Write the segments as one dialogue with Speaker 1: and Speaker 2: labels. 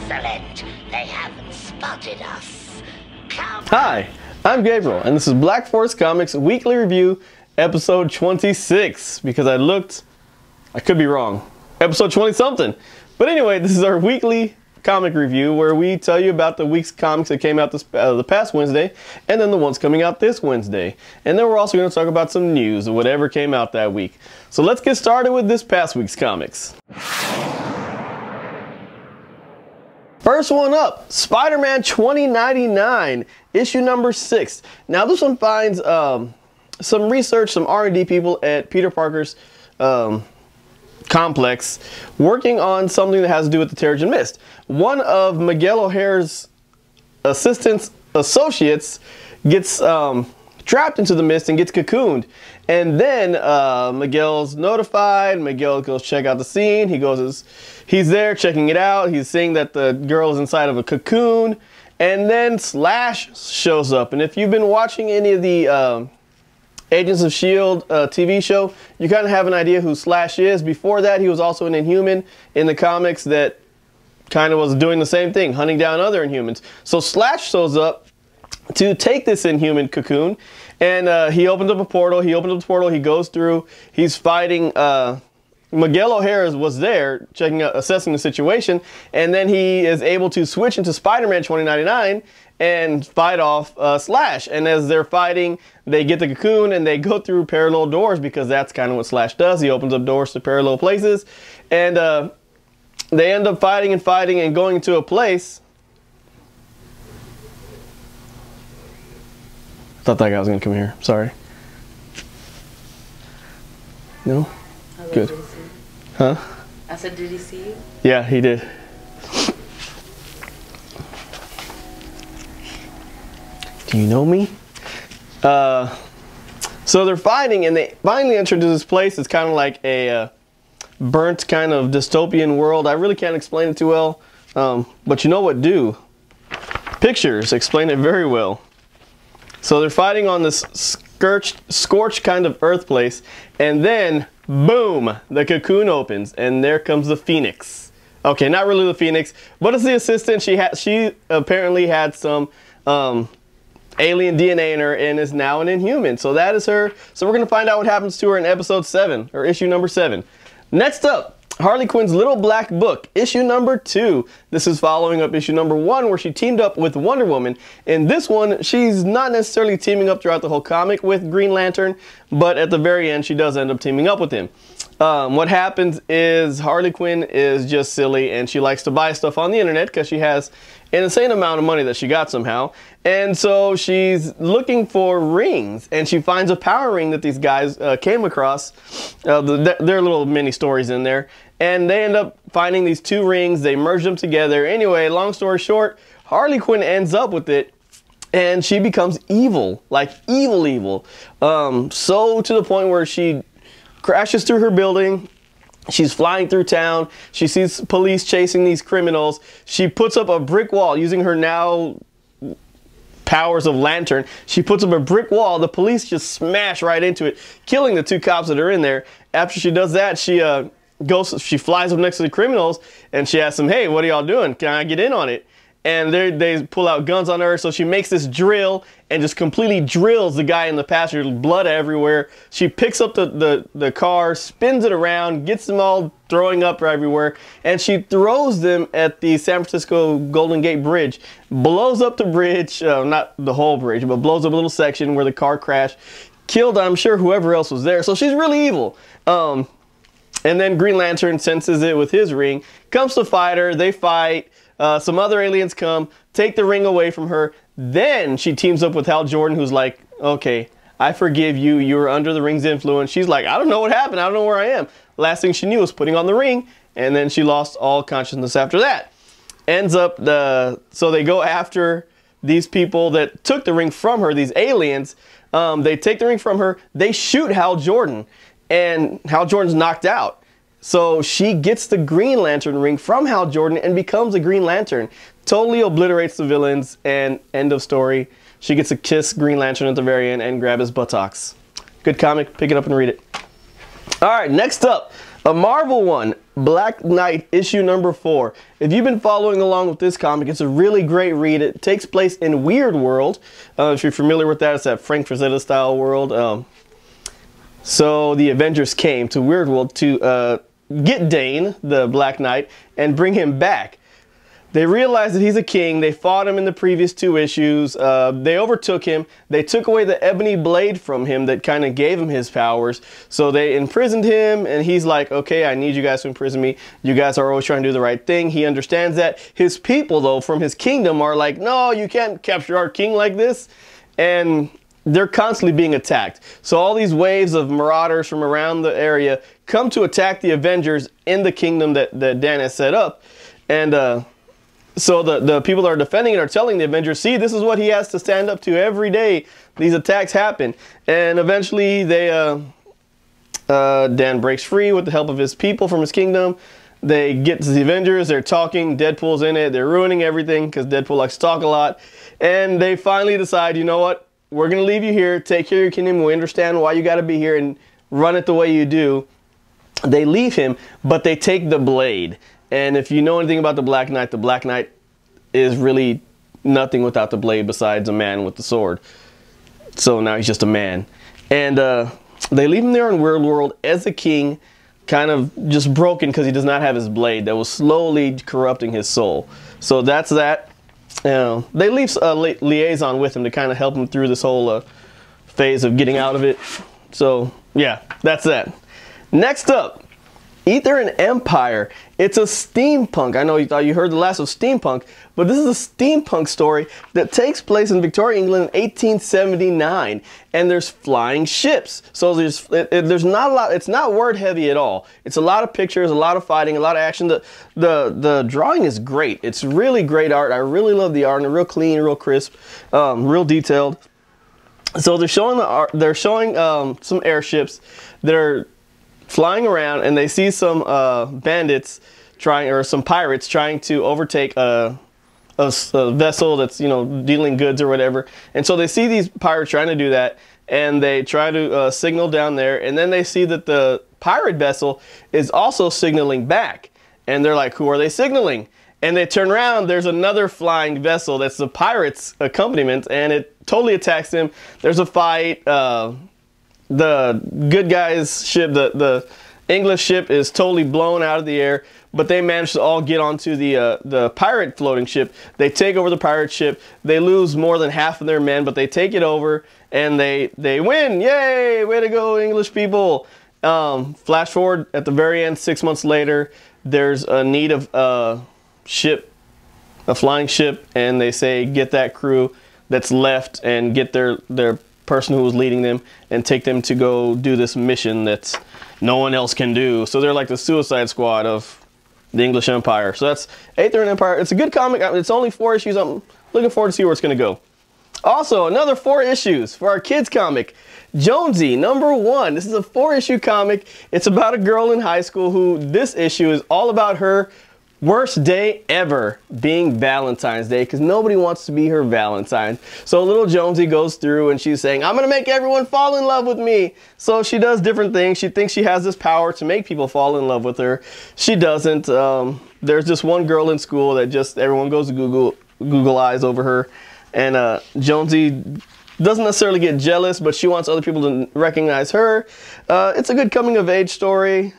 Speaker 1: Excellent. They haven't spotted us. Come.
Speaker 2: Hi, I'm Gabriel, and this is Black Force Comics Weekly Review, episode 26, because I could be wrong, episode 20-something. But anyway, this is our weekly comic review where we tell you about the week's comics that came out the past Wednesday, and then the ones coming out this Wednesday. And then we're also going to talk about some news or whatever came out that week. So let's get started with this past week's comics. First one up, Spider-Man 2099, issue number 6. Now this one finds some research, some R&D people at Peter Parker's complex working on something that has to do with the Terrigen Mist. One of Miguel O'Hara's associates gets trapped into the mist and gets cocooned. And then Miguel's notified. Miguel goes check out the scene. He's there checking it out. He's seeing that the girl is inside of a cocoon. And then Slash shows up. And if you've been watching any of the Agents of S.H.I.E.L.D. TV show, you kind of have an idea who Slash is. Before that, he was also an Inhuman in the comics that kind of was doing the same thing, hunting down other Inhumans. So Slash shows up to take this Inhuman cocoon, and he opens up a portal. He goes through. He's fighting. Miguel O'Hara was there checking out, assessing the situation, and then he is able to switch into Spider-Man 2099 and fight off Slash. And as they're fighting, they get the cocoon and they go through parallel doors, because that's kind of what Slash does. He opens up doors to parallel places, and they end up fighting and going to a place. I thought that guy was going to come here. Sorry. No? Good. Huh?
Speaker 3: I said, did he see you?
Speaker 2: Yeah, he did. Do you know me? So they're fighting, and they finally enter into this place. It's kind of like a burnt kind of dystopian world. I really can't explain it too well, but you know what do? Pictures explain it very well. So they're fighting on this scorched kind of earth place, and then boom, the cocoon opens, and there comes the Phoenix. Okay, not really the Phoenix, but it's the assistant. She apparently had some alien DNA in her and is now an Inhuman. So that is her. So we're going to find out what happens to her in episode 7, or issue number 7. Next up, Harley Quinn's Little Black Book, issue number 2. This is following up issue number 1, where she teamed up with Wonder Woman. In this one, she's not necessarily teaming up throughout the whole comic with Green Lantern, but at the very end, she does end up teaming up with him. What happens is Harley Quinn is just silly, and she likes to buy stuff on the internet because she has an insane amount of money that she got somehow. And so she's looking for rings, and she finds a power ring that these guys came across. There are little mini stories in there, and they end up finding these 2 rings. They merge them together. Anyway, long story short, Harley Quinn ends up with it, and she becomes evil, like evil. So to the point where she crashes through her building. She's flying through town. She sees police chasing these criminals. She puts up a brick wall using her now powers of lantern. She puts up a brick wall. The police just smash right into it, killing the 2 cops that are in there. After she does that, she flies up next to the criminals, and she asks them, "Hey, what are y'all doing? Can I get in on it?" And they pull out guns on her, so she makes this drill and just completely drills the guy in the passenger, blood everywhere. She picks up the car, spins it around, gets them all throwing up everywhere, and she throws them at the San Francisco Golden Gate Bridge. Blows up the bridge, not the whole bridge, but blows up a little section where the car crashed. Killed, I'm sure, whoever else was there. So she's really evil. And then Green Lantern senses it with his ring, comes to fight her. They fight. Some other aliens come, take the ring away from her. Then she teams up with Hal Jordan, who's like, "Okay, I forgive you. You were under the ring's influence." She's like, "I don't know what happened. I don't know where I am." Last thing she knew was putting on the ring, and then she lost all consciousness after that. Ends up so they go after these people that took the ring from her, these aliens. They take the ring from her. They shoot Hal Jordan, and Hal Jordan's knocked out. So she gets the Green Lantern ring from Hal Jordan and becomes a Green Lantern. Totally obliterates the villains, and end of story. She gets to kiss Green Lantern at the very end and grab his buttocks. Good comic. Pick it up and read it. All right, next up. A Marvel one, Black Knight, issue number 4. If you've been following along with this comic, it's a really great read. It takes place in Weird World. If you're familiar with that, it's that Frank Frazetta style world. So the Avengers came to Weird World to get Dane, the Black Knight, and bring him back. They realized that he's a king. They fought him in the previous 2 issues. They overtook him. They took away the ebony blade from him that kind of gave him his powers. So they imprisoned him, and he's like, okay, I need you guys to imprison me. You guys are always trying to do the right thing. He understands that. His people, though, from his kingdom are like, no, you can't capture our king like this. And they're constantly being attacked. So all these waves of marauders from around the area come to attack the Avengers in the kingdom that Dan has set up. And so the people that are defending it are telling the Avengers, see, this is what he has to stand up to every day. These attacks happen. And eventually Dan breaks free with the help of his people from his kingdom. They get to the Avengers, they're talking, Deadpool's in it, they're ruining everything because Deadpool likes to talk a lot. And they finally decide, you know what, we're going to leave you here, take care of your kingdom, we understand why you got to be here and run it the way you do. They leave him, but they take the blade. And if you know anything about the Black Knight is really nothing without the blade besides a man with the sword. So now he's just a man. And they leave him there in Weird World as a king, kind of just broken because he does not have his blade that was slowly corrupting his soul. So that's that. They leave a liaison with him to kind of help him through this whole phase of getting out of it. So yeah, that's that. Next up, Thern Empire. It's a steampunk. I know you thought you heard the last of steampunk, but this is a steampunk story that takes place in Victoria, England in 1879, and there's flying ships. So there's not a lot. It's not word heavy at all. It's a lot of pictures, a lot of fighting, a lot of action. The drawing is great. It's really great art. I really love the art, and real clean, real crisp, real detailed. So they're showing the art. They're showing some airships that are flying around, and they see some bandits some pirates trying to overtake a vessel that's, you know, dealing goods or whatever. And so they see these pirates trying to do that, and they try to signal down there, and then they see that the pirate vessel is also signaling back, and they're like, who are they signaling? And they turn around, there's another flying vessel that's the pirates' accompaniment, and it totally attacks them. There's a fight. The good guys ship, the English ship, is totally blown out of the air, but they manage to all get onto the pirate floating ship. They take over the pirate ship. They lose more than half of their men, but they take it over, and they win. Yay! Way to go, English people! Flash forward at the very end, 6 months later, there's a need of a flying ship, and they say, get that crew that's left and get their person who was leading them and take them to go do this mission that no one else can do. So they're like the Suicide Squad of the English Empire. So that's Thern Empire. It's a good comic. It's only 4 issues. I'm looking forward to see where it's going to go. Also, another 4 issues for our kids comic, Jonesy #1. This is a 4-issue comic. It's about a girl in high school who, this issue is all about her worst day ever being Valentine's Day, because nobody wants to be her Valentine. So little Jonesy goes through and she's saying, I'm gonna make everyone fall in love with me. So she does different things. She thinks she has this power to make people fall in love with her. She doesn't. There's this one girl in school that just everyone goes to Google eyes over her, and Jonesy doesn't necessarily get jealous, but she wants other people to recognize her. It's a good coming of age story.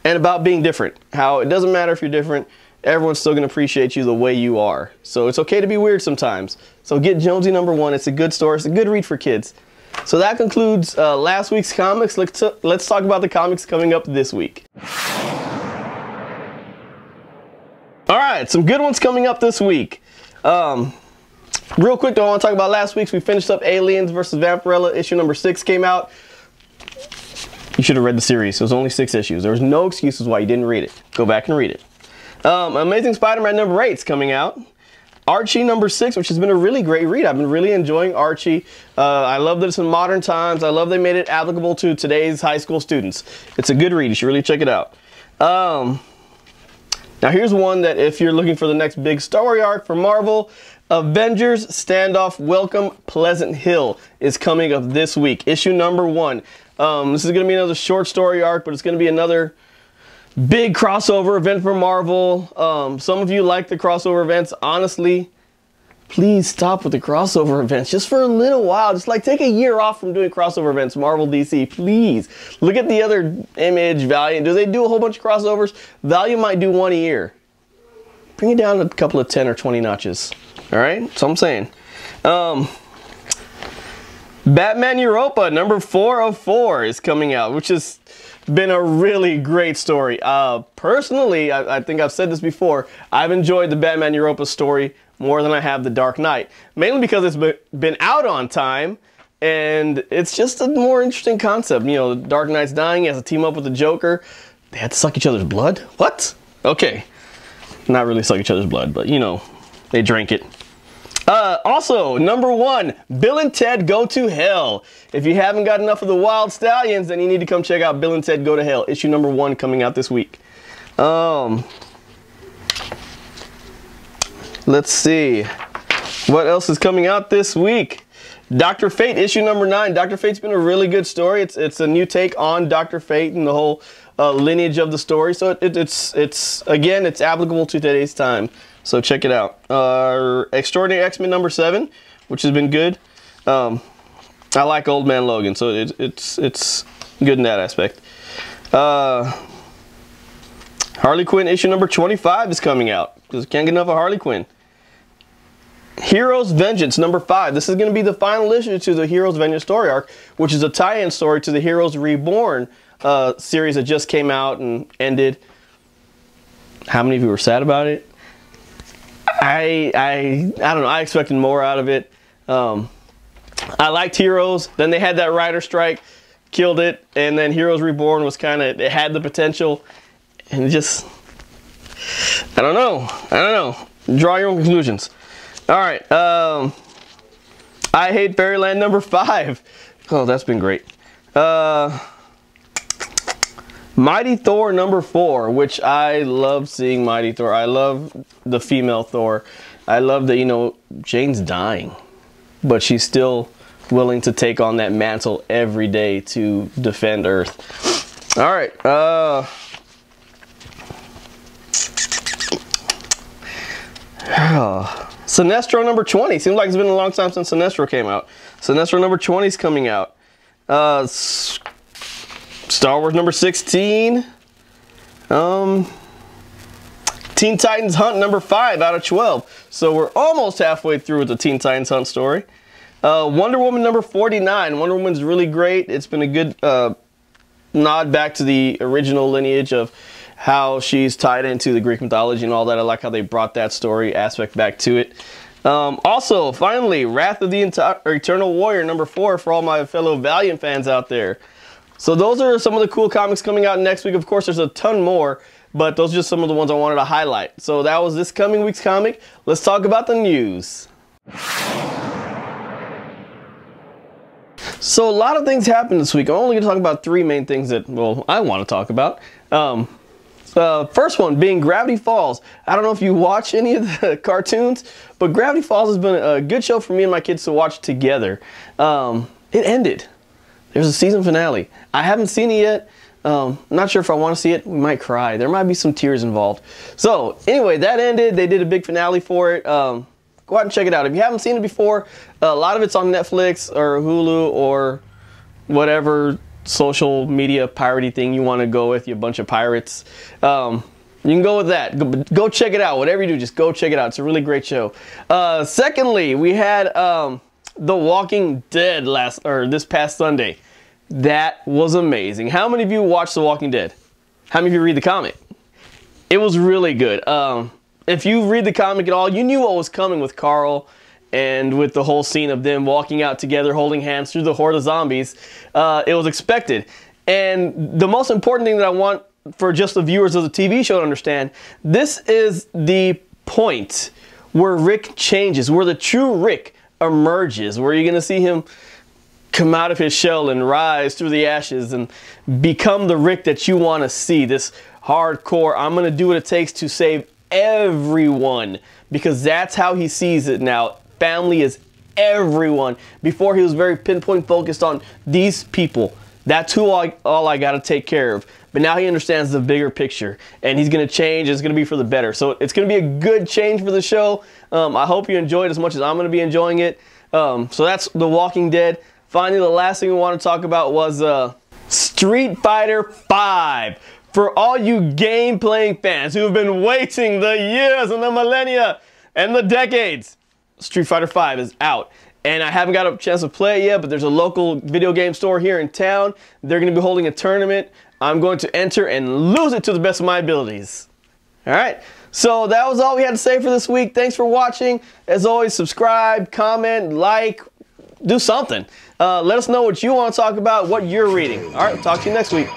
Speaker 2: And about being different. How it doesn't matter if you're different, everyone's still going to appreciate you the way you are. So it's okay to be weird sometimes. So get Jonesy #1. It's a good story. It's a good read for kids. So that concludes last week's comics. Let's talk about the comics coming up this week. Alright, some good ones coming up this week. Real quick though, I want to talk about last week's. We finished up Aliens vs. Vampirella. Issue #6 came out. You should have read the series. It was only 6 issues. There was no excuses why you didn't read it. Go back and read it. Amazing Spider-Man #8 is coming out. Archie #6, which has been a really great read. I've been really enjoying Archie. I love that it's in modern times. I love they made it applicable to today's high school students. It's a good read. You should really check it out. Now here's one that if you're looking for the next big story arc for Marvel, Avengers Standoff Welcome Pleasant Hill is coming up this week. Issue #1. This is going to be another short story arc, but it's going to be another big crossover event for Marvel. Some of you like the crossover events. Honestly, please stop with the crossover events just for a little while. Just like take a year off from doing crossover events, Marvel, DC, please. Look at the other Image, Valiant. Do they do a whole bunch of crossovers? Valiant might do one a year. Bring it down a couple of 10 or 20 notches. All right, that's what I'm saying. Batman Europa number 404 is coming out, which has been a really great story. Personally, I think I've said this before, I've enjoyed the Batman Europa story more than I have the Dark Knight, mainly because it's been out on time, and it's just a more interesting concept. You know, the Dark Knight's dying, he has to team up with the Joker. They had to suck each other's blood? What? Okay. Not really suck each other's blood, but you know, they drank it. Also, number 1, Bill and Ted Go to Hell. If you haven't got enough of the Wild Stallions, then you need to come check out Bill and Ted Go to Hell. Issue number 1 coming out this week. Let's see. What else is coming out this week? Dr. Fate, issue number 9. Dr. Fate's been a really good story. It's a new take on Dr. Fate and the whole lineage of the story. So it's again, it's applicable to today's time. So check it out. Extraordinary X-Men number 7, which has been good. I like Old Man Logan, so it's good in that aspect. Harley Quinn issue number 25 is coming out because can't get enough of Harley Quinn. Heroes Vengeance number 5. This is going to be the final issue to the Heroes Vengeance story arc, which is a tie-in story to the Heroes Reborn series that just came out and ended. How many of you were sad about it? I don't know. I expected more out of it. I liked Heroes. Then they had that writer strike, killed it, and then Heroes Reborn was kind of, it had the potential, and it just, I don't know. Draw your own conclusions. All right. I Hate Fairyland number 5. Oh, that's been great. Mighty Thor number 4, which I love seeing Mighty Thor. I love the female Thor. I love that, you know, Jane's dying, but she's still willing to take on that mantle every day to defend Earth. All right. Sinestro number 20. Seems like it's been a long time since Sinestro came out. Sinestro number 20 is coming out. Star Wars number 16. Teen Titans Hunt number 5 out of 12. So we're almost halfway through with the Teen Titans Hunt story. Wonder Woman number 49. Wonder Woman's really great. It's been a good nod back to the original lineage of how she's tied into the Greek mythology and all that. I like how they brought that story aspect back to it. Also, finally, Wrath of the Eternal Warrior number 4 for all my fellow Valiant fans out there. So those are some of the cool comics coming out next week. Of course, there's a ton more, but those are just some of the ones I wanted to highlight. So that was this coming week's comic. Let's talk about the news. So a lot of things happened this week. I'm only going to talk about 3 main things that, well, I want to talk about. First one being Gravity Falls. I don't know if you watch any of the cartoons, but Gravity Falls has been a good show for me and my kids to watch together. It ended. There's a season finale. I haven't seen it yet. Not sure if I want to see it. We might cry. There might be some tears involved. So anyway, that ended. They did a big finale for it. Go out and check it out. If you haven't seen it before, a lot of it's on Netflix or Hulu or whatever social media piratey thing you want to go with, you bunch of pirates. You can go with that. Go check it out. Whatever you do, just go check it out. It's a really great show. Secondly, we had The Walking Dead this past Sunday. That was amazing. How many of you watched The Walking Dead? How many of you read the comic? It was really good. If you read the comic at all, you knew what was coming with Carl and with the whole scene of them walking out together, holding hands through the horde of zombies. It was expected. And the most important thing that I want for just the viewers of the TV show to understand, this is the point where Rick changes, where the true Rick emerges, where you're going to see him come out of his shell and rise through the ashes and become the Rick that you want to see. This hardcore, I'm going to do what it takes to save everyone, because that's how he sees it now. Family is everyone. Before, he was very pinpoint focused on these people, That's who all I got to take care of. But now he understands the bigger picture, and he's going to change. It's going to be for the better. So it's going to be a good change for the show. I hope you enjoy it as much as I'm going to be enjoying it. So that's The Walking Dead. Finally, the last thing we want to talk about was Street Fighter V. For all you game-playing fans who have been waiting the years and the millennia and the decades, Street Fighter V is out. And I haven't got a chance to play it yet, but there's a local video game store here in town. They're going to be holding a tournament. I'm going to enter and lose it to the best of my abilities. All right, so that was all we had to say for this week. Thanks for watching. As always, subscribe, comment, like, do something. Let us know what you want to talk about, what you're reading. All right, talk to you next week.